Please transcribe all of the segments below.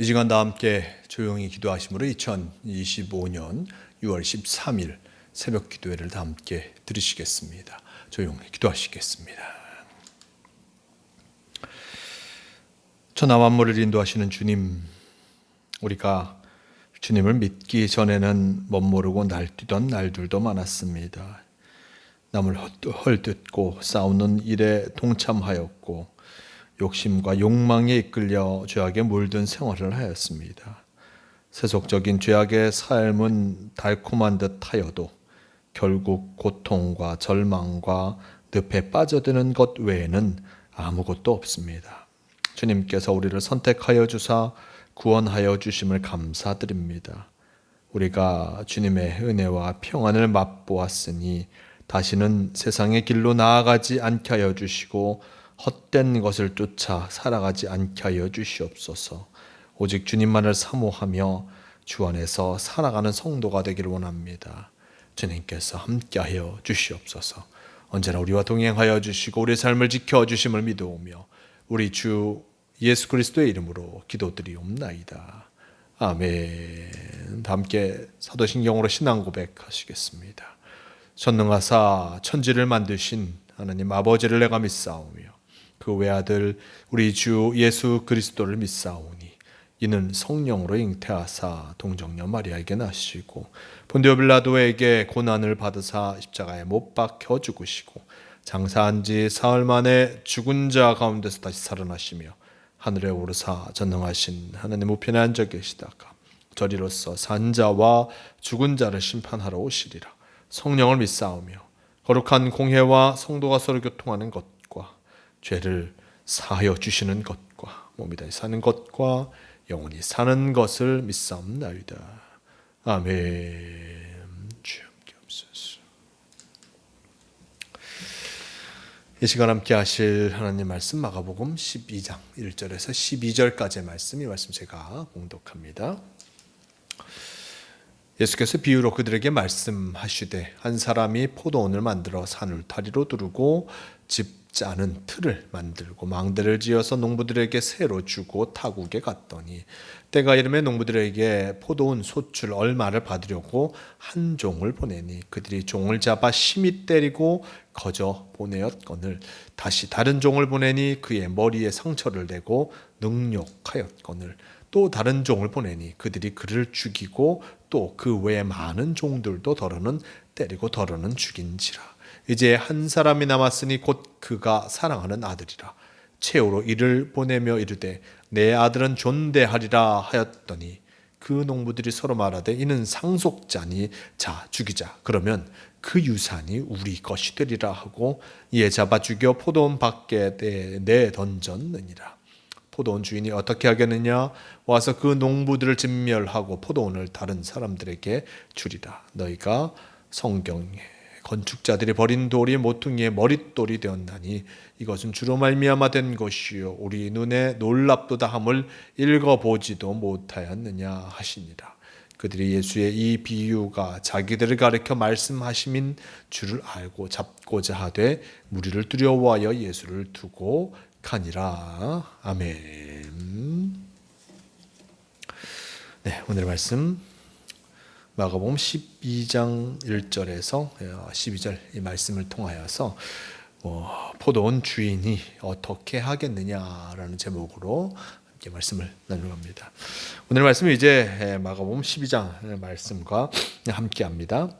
이 시간 다 함께 조용히 기도하심으로 2025년 6월 13일 새벽 기도회를 다 함께 들으시겠습니다. 조용히 기도하시겠습니다. 천하 만물을 인도하시는 주님, 우리가 주님을 믿기 전에는 멋모르고 날뛰던 날들도 많았습니다. 남을 헐뜯고 싸우는 일에 동참하였고 욕심과 욕망에 이끌려 죄악에 물든 생활을 하였습니다. 세속적인 죄악의 삶은 달콤한 듯 하여도 결국 고통과 절망과 늪에 빠져드는 것 외에는 아무것도 없습니다. 주님께서 우리를 선택하여 주사 구원하여 주심을 감사드립니다. 우리가 주님의 은혜와 평안을 맛보았으니 다시는 세상의 길로 나아가지 않게 하여 주시고 헛된 것을 쫓아 살아가지 않게 하여 주시옵소서. 오직 주님만을 사모하며 주 안에서 살아가는 성도가 되기를 원합니다. 주님께서 함께하여 주시옵소서. 언제나 우리와 동행하여 주시고 우리 삶을 지켜주심을 믿어오며 우리 주 예수 그리스도의 이름으로 기도드리옵나이다. 아멘. 함께 사도신경으로 신앙 고백하시겠습니다. 전능하사 천지를 만드신 하나님 아버지를 내가 믿사오며 그 외아들 우리 주 예수 그리스도를 믿사오니 이는 성령으로 잉태하사 동정녀 마리아에게 나시고 본디오 빌라도에게 고난을 받으사 십자가에 못 박혀 죽으시고 장사한 지 사흘 만에 죽은 자 가운데서 다시 살아나시며 하늘에 오르사 전능하신 하나님 우편에 앉아 계시다가 저리로서 산 자와 죽은 자를 심판하러 오시리라. 성령을 믿사오며 거룩한 공회와 성도가 서로 교통하는 것과 죄를 사하여 주시는 것과 몸이 다시 사는 것과 영원히 사는 것을 믿사옵나이다. 아멘. 주여 함께 하옵소서. 이 시간 함께 하실 하나님 말씀 마가복음 12장 1절에서 12절까지의 말씀, 이 말씀 제가 봉독합니다. 예수께서 비유로 그들에게 말씀하시되 한 사람이 포도원을 만들어 산 울타리로 두르고 집 짜는 틀을 만들고 망대를 지어서 농부들에게 새로 주고 타국에 갔더니 때가 이르매 농부들에게 포도원 소출 얼마를 받으려고 한 종을 보내니 그들이 종을 잡아 심히 때리고 거저 보내었거늘 다시 다른 종을 보내니 그의 머리에 상처를 내고 능욕하였거늘 또 다른 종을 보내니 그들이 그를 죽이고 또 그 외에 많은 종들도 더러는 때리고 더러는 죽인지라. 이제 한 사람이 남았으니 곧 그가 사랑하는 아들이라. 최후로 이를 보내며 이르되 내 아들은 존대하리라 하였더니 그 농부들이 서로 말하되 이는 상속자니 자 죽이자. 그러면 그 유산이 우리 것이 되리라 하고 이에 잡아 죽여 포도원 밖에 내던졌느니라. 포도원 주인이 어떻게 하겠느냐? 와서 그 농부들을 진멸하고 포도원을 다른 사람들에게 주리라. 너희가 성경에 건축자들이 버린 돌이 모퉁이의 머릿돌이 되었나니 이것은 주로 말미암아 된 것이요 우리 눈에 놀랍도다 함을 읽어보지도 못하였느냐 하시니라. 그들이 예수의 이 비유가 자기들을 가리켜 말씀하심인 줄을 알고 잡고자 하되 무리를 두려워하여 예수를 두고 가니라. 아멘. 네, 오늘 말씀 마가복음 12장 1절에서 12절 이 말씀을 통하여서 포도원 주인이 어떻게 하겠느냐라는 제목으로 함께 말씀을 나누갑니다. 오늘 말씀은 이제 마가복음 12장 말씀과 함께합니다.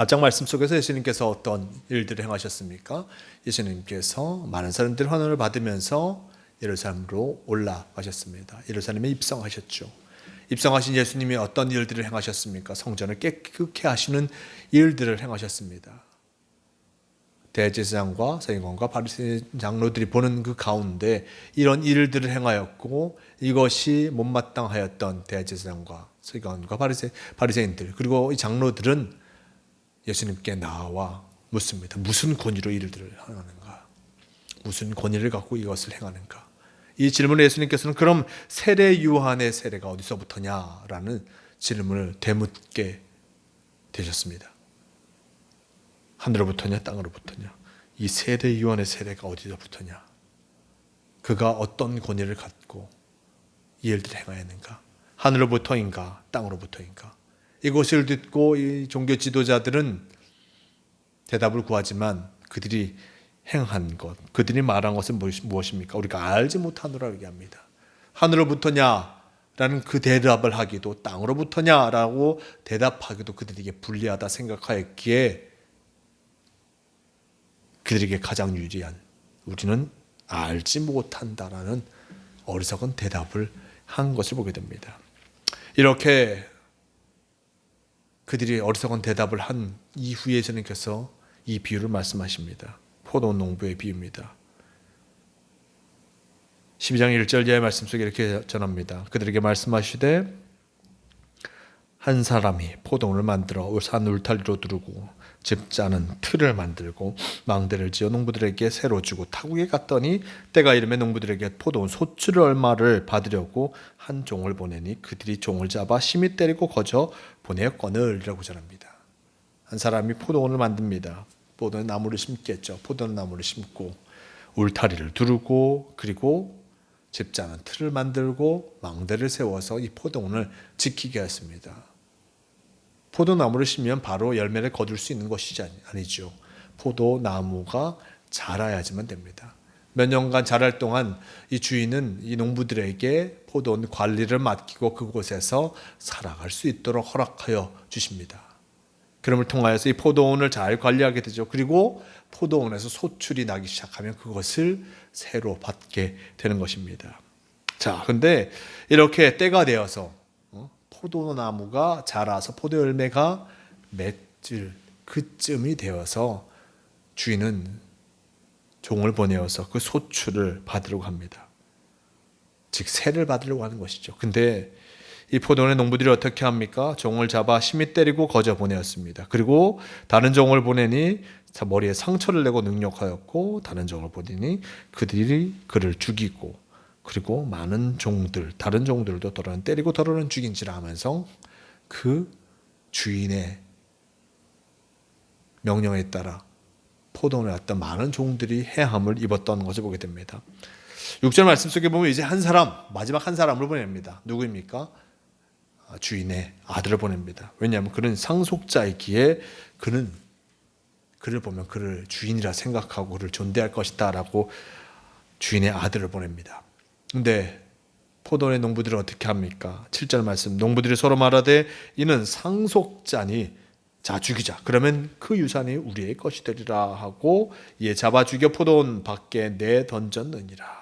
앞장 말씀 속에서 예수님께서 어떤 일들을 행하셨습니까? 예수님께서 많은 사람들의 환호를 받으면서 예루살렘으로 올라가셨습니다. 예루살렘에 입성하셨죠. 입성하신 예수님이 어떤 일들을 행하셨습니까? 성전을 깨끗게 하시는 일들을 행하셨습니다. 대제사장과 서기관과 바리새 장로들이 보는 그 가운데 이런 일들을 행하였고 이것이 못마땅하였던 대제사장과 서기관과 바리새인들 그리고 이 장로들은 예수님께 나와 묻습니다. 무슨 권위로 이들을 행하는가? 무슨 권위를 갖고 이것을 행하는가? 이 질문에 예수님께서는 그럼 세례 요한의 세례가 어디서부터냐라는 질문을 되묻게 되셨습니다. 하늘로부터냐 땅으로부터냐? 이 세례 요한의 세례가 어디서부터냐? 그가 어떤 권위를 갖고 이 일들을 행하였는가? 하늘로부터인가 땅으로부터인가? 이것을 듣고 이 종교 지도자들은 대답을 구하지만 그들이 행한 것, 그들이 말한 것은 무엇입니까? 우리가 알지 못하노라 얘기합니다. 하늘로부터냐라는 그 대답을 하기도, 땅으로부터냐라고 대답하기도 그들에게 불리하다 생각하였기에 그들에게 가장 유리한, 우리는 알지 못한다라는 어리석은 대답을 한 것을 보게 됩니다. 이렇게 그들이 어리석은 대답을 한 이후에 예수님께서 이 비유를 말씀하십니다. 포도 농부의 비유입니다. 12장 1절 이하의 말씀 속에 이렇게 전합니다. 그들에게 말씀하시되 한 사람이 포도원을 만들어 산 울타리로 두르고 집 짜는 틀을 만들고 망대를 지어 농부들에게 새로 주고 타국에 갔더니 때가 이르매 농부들에게 포도원 소출을 얼마를 받으려고 한 종을 보내니 그들이 종을 잡아 심히 때리고 거저 보내었거늘이라고 전합니다. 한 사람이 포도원을 만듭니다. 포도원 나무를 심겠죠. 포도원 나무를 심고 울타리를 두르고 그리고 집 짜는 틀을 만들고 망대를 세워서 이 포도원을 지키게 했습니다. 포도나무를 심으면 바로 열매를 거둘 수 있는 것이 아니죠. 포도나무가 자라야지만 됩니다. 몇 년간 자랄 동안 이 주인은 이 농부들에게 포도원 관리를 맡기고 그곳에서 살아갈 수 있도록 허락하여 주십니다. 그럼을 통하여서 이 포도원을 잘 관리하게 되죠. 그리고 포도원에서 소출이 나기 시작하면 그것을 새로 받게 되는 것입니다. 자, 근데 이렇게 때가 되어서 포도나무가 자라서 포도 열매가 맺을 그쯤이 되어서 주인은 종을 보내어서 그 소출을 받으려고 합니다. 즉 새를 받으려고 하는 것이죠. 근데 이 포도원의 농부들이 어떻게 합니까? 종을 잡아 심히 때리고 거저 보내었습니다. 그리고 다른 종을 보내니 머리에 상처를 내고 능욕하였고 다른 종을 보내니 그들이 그를 죽이고 그리고 많은 종들, 다른 종들도 더러는 때리고 더러는 죽인지라 하면서 그 주인의 명령에 따라 포도원에 왔던 많은 종들이 해함을 입었던 것을 보게 됩니다. 6절 말씀 속에 보면 이제 한 사람, 마지막 한 사람을 보냅니다. 누구입니까? 주인의 아들을 보냅니다. 왜냐하면 그는 상속자이기에 그를 보면 그를 주인이라 생각하고 그를 존대할 것이다 라고 주인의 아들을 보냅니다. 근데 포도원의 농부들은 어떻게 합니까? 7절 말씀, 농부들이 서로 말하되 이는 상속자니 자 죽이자. 그러면 그 유산이 우리의 것이 되리라 하고 이에 잡아 죽여 포도원 밖에 내던졌느니라.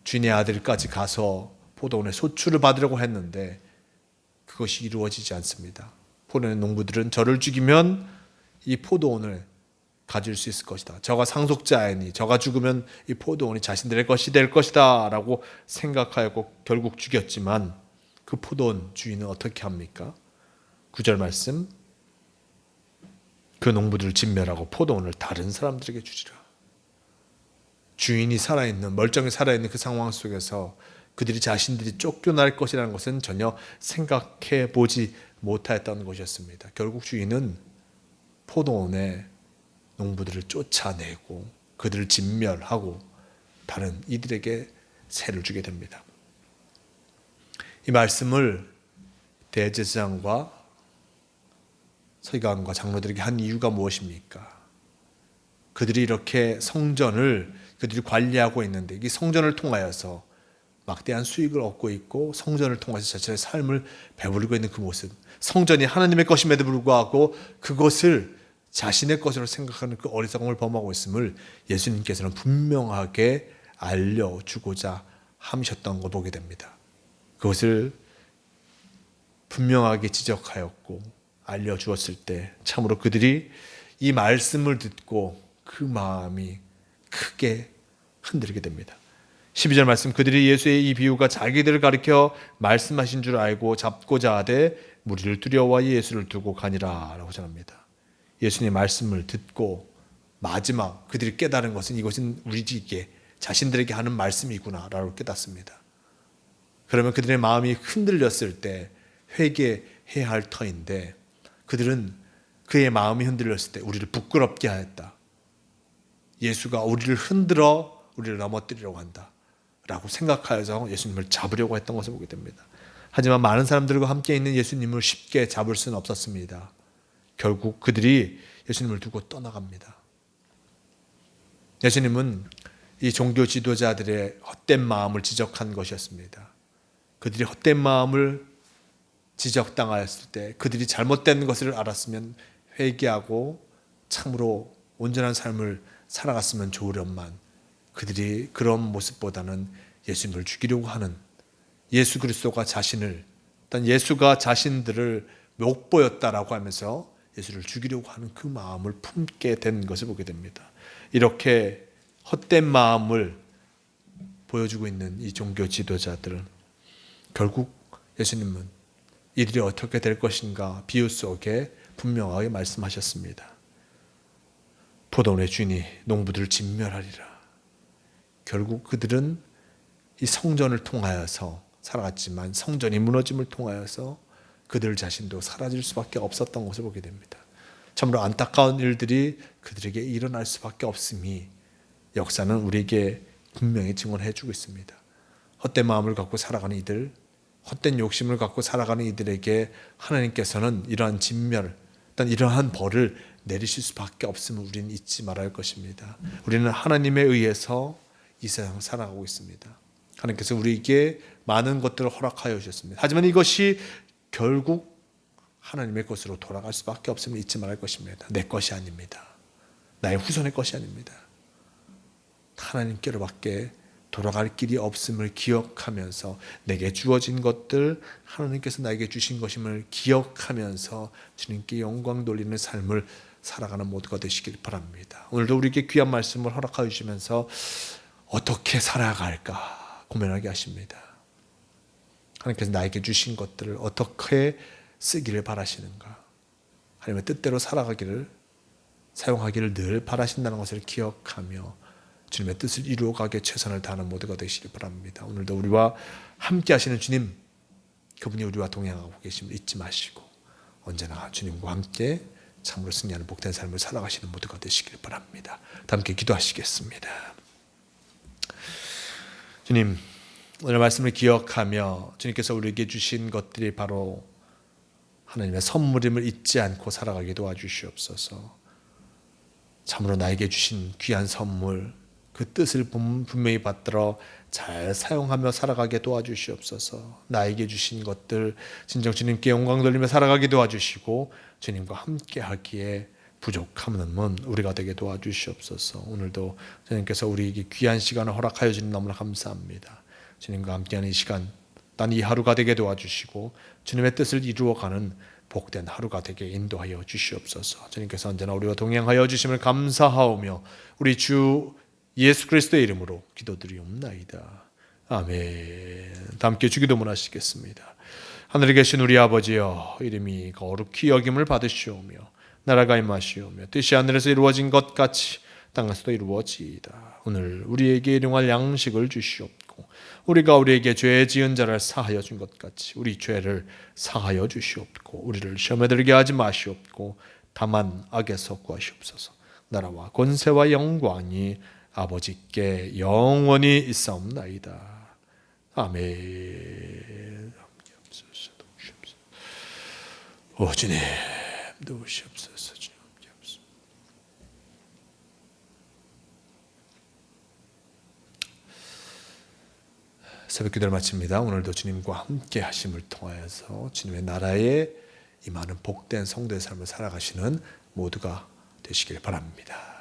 주인의 아들까지 가서 포도원의 소출을 받으려고 했는데 그것이 이루어지지 않습니다. 포도원의 농부들은 저를 죽이면 이 포도원을 가질 수 있을 것이다. 저가 상속자이니 저가 죽으면 이 포도원이 자신들의 것이 될 것이다 라고 생각하였고 결국 죽였지만 그 포도원 주인은 어떻게 합니까? 9절 말씀, 그 농부들을 진멸하고 포도원을 다른 사람들에게 주리라. 주인이 살아있는, 멀쩡히 살아있는 그 상황 속에서 그들이 자신들이 쫓겨날 것이라는 것은 전혀 생각해 보지 못하였다는 것이었습니다. 결국 주인은 포도원에 농부들을 쫓아내고 그들을 진멸하고 다른 이들에게 세를 주게 됩니다. 이 말씀을 대제사장과 서기관과 장로들에게 한 이유가 무엇입니까? 그들이 이렇게 성전을 그들이 관리하고 있는데 이 성전을 통하여서 막대한 수익을 얻고 있고 성전을 통해서 자신의 삶을 배부르고 있는 그 모습, 성전이 하나님의 것임에도 불구하고 그것을 자신의 것으로 생각하는 그 어리석음을 범하고 있음을 예수님께서는 분명하게 알려주고자 하셨던 걸 보게 됩니다. 그것을 분명하게 지적하였고 알려주었을 때 참으로 그들이 이 말씀을 듣고 그 마음이 크게 흔들리게 됩니다. 12절 말씀, 그들이 예수의 이 비유가 자기들을 가리켜 말씀하신 줄 알고 잡고자 하되 무리를 두려워하여 예수를 두고 가니라 라고 전합니다. 예수님의 말씀을 듣고 마지막 그들이 깨달은 것은 이것은 우리에게 자신들에게 하는 말씀이구나 라고 깨닫습니다. 그러면 그들의 마음이 흔들렸을 때 회개해야 할 터인데 그들은 그의 마음이 흔들렸을 때 우리를 부끄럽게 하였다. 예수가 우리를 흔들어 우리를 넘어뜨리려고 한다 라고 생각하여서 예수님을 잡으려고 했던 것을 보게 됩니다. 하지만 많은 사람들과 함께 있는 예수님을 쉽게 잡을 수는 없었습니다. 결국 그들이 예수님을 두고 떠나갑니다. 예수님은 이 종교 지도자들의 헛된 마음을 지적한 것이었습니다. 그들이 헛된 마음을 지적당하였을 때 그들이 잘못된 것을 알았으면 회개하고 참으로 온전한 삶을 살아갔으면 좋으련만 그들이 그런 모습보다는 예수님을 죽이려고 하는, 예수 그리스도가 자신을, 일단 예수가 자신들을 못 보였다라고 하면서 예수를 죽이려고 하는 그 마음을 품게 된 것을 보게 됩니다. 이렇게 헛된 마음을 보여주고 있는 이 종교 지도자들은 결국 예수님은 이들이 어떻게 될 것인가 비유 속에 분명하게 말씀하셨습니다. 포도원의 주인이 농부들을 진멸하리라. 결국 그들은 이 성전을 통하여서 살아갔지만 성전이 무너짐을 통하여서 그들 자신도 사라질 수밖에 없었던 것을 보게 됩니다. 참으로 안타까운 일들이 그들에게 일어날 수밖에 없음이 역사는 우리에게 분명히 증언해 주고 있습니다. 헛된 마음을 갖고 살아가는 이들, 헛된 욕심을 갖고 살아가는 이들에게 하나님께서는 이러한 진멸, 일단 이러한 벌을 내리실 수밖에 없음을 우리는 잊지 말아야 할 것입니다. 우리는 하나님에 의해서 이 세상을 살아가고 있습니다. 하나님께서 우리에게 많은 것들을 허락하여 주셨습니다. 하지만 이것이 결국 하나님의 것으로 돌아갈 수밖에 없음을 잊지 말아야 할 것입니다. 내 것이 아닙니다. 나의 후손의 것이 아닙니다. 하나님께로밖에 돌아갈 길이 없음을 기억하면서 내게 주어진 것들, 하나님께서 나에게 주신 것임을 기억하면서 주님께 영광 돌리는 삶을 살아가는 모두가 되시길 바랍니다. 오늘도 우리에게 귀한 말씀을 허락하여 주시면서 어떻게 살아갈까 고민하게 하십니다. 하나님께서 나에게 주신 것들을 어떻게 쓰기를 바라시는가, 하나님의 뜻대로 살아가기를, 사용하기를 늘 바라신다는 것을 기억하며 주님의 뜻을 이루어가기에 최선을 다하는 모두가 되시길 바랍니다. 오늘도 우리와 함께 하시는 주님, 그분이 우리와 동행하고 계심을 잊지 마시고 언제나 주님과 함께 참으로 승리하는 복된 삶을 살아가시는 모두가 되시길 바랍니다. 다 함께 기도하시겠습니다. 주님, 오늘 말씀을 기억하며 주님께서 우리에게 주신 것들이 바로 하나님의 선물임을 잊지 않고 살아가게 도와주시옵소서. 참으로 나에게 주신 귀한 선물, 그 뜻을 분명히 받들어 잘 사용하며 살아가게 도와주시옵소서. 나에게 주신 것들 진정 주님께 영광 돌리며 살아가게 도와주시고 주님과 함께 하기에 부족함은 우리가 되게 도와주시옵소서. 오늘도 주님께서 우리에게 귀한 시간을 허락하여 주님 너무나 감사합니다. 주님과 함께하는 이 시간, 단 이 하루가 되게 도와주시고 주님의 뜻을 이루어가는 복된 하루가 되게 인도하여 주시옵소서. 주님께서 언제나 우리와 동행하여 주심을 감사하오며 우리 주 예수 그리스도의 이름으로 기도드리옵나이다. 아멘. 다 함께 주기도문 하시겠습니다. 하늘에 계신 우리 아버지여, 이름이 거룩히 여김을 받으시오며 나라가 임하시오며 뜻이 하늘에서 이루어진 것 같이 땅에서도 이루어지이다. 오늘 우리에게 일용할 양식을 주시옵고 우리가 우리에게 죄 지은 자를 사하여 준 것 같이 우리 죄를 사하여 주시옵고 우리를 시험에 들게 하지 마시옵고 다만 악에서 구하시옵소서. 나라와 권세와 영광이 아버지께 영원히 있사옵나이다. 아멘. 오 주님 도우시옵소서. 주님 함께하옵소서. 새벽 기도를 마칩니다. 오늘도 주님과 함께 하심을 통하여서 주님의 나라에 임하는 복된 성도의 삶을 살아가시는 모두가 되시길 바랍니다.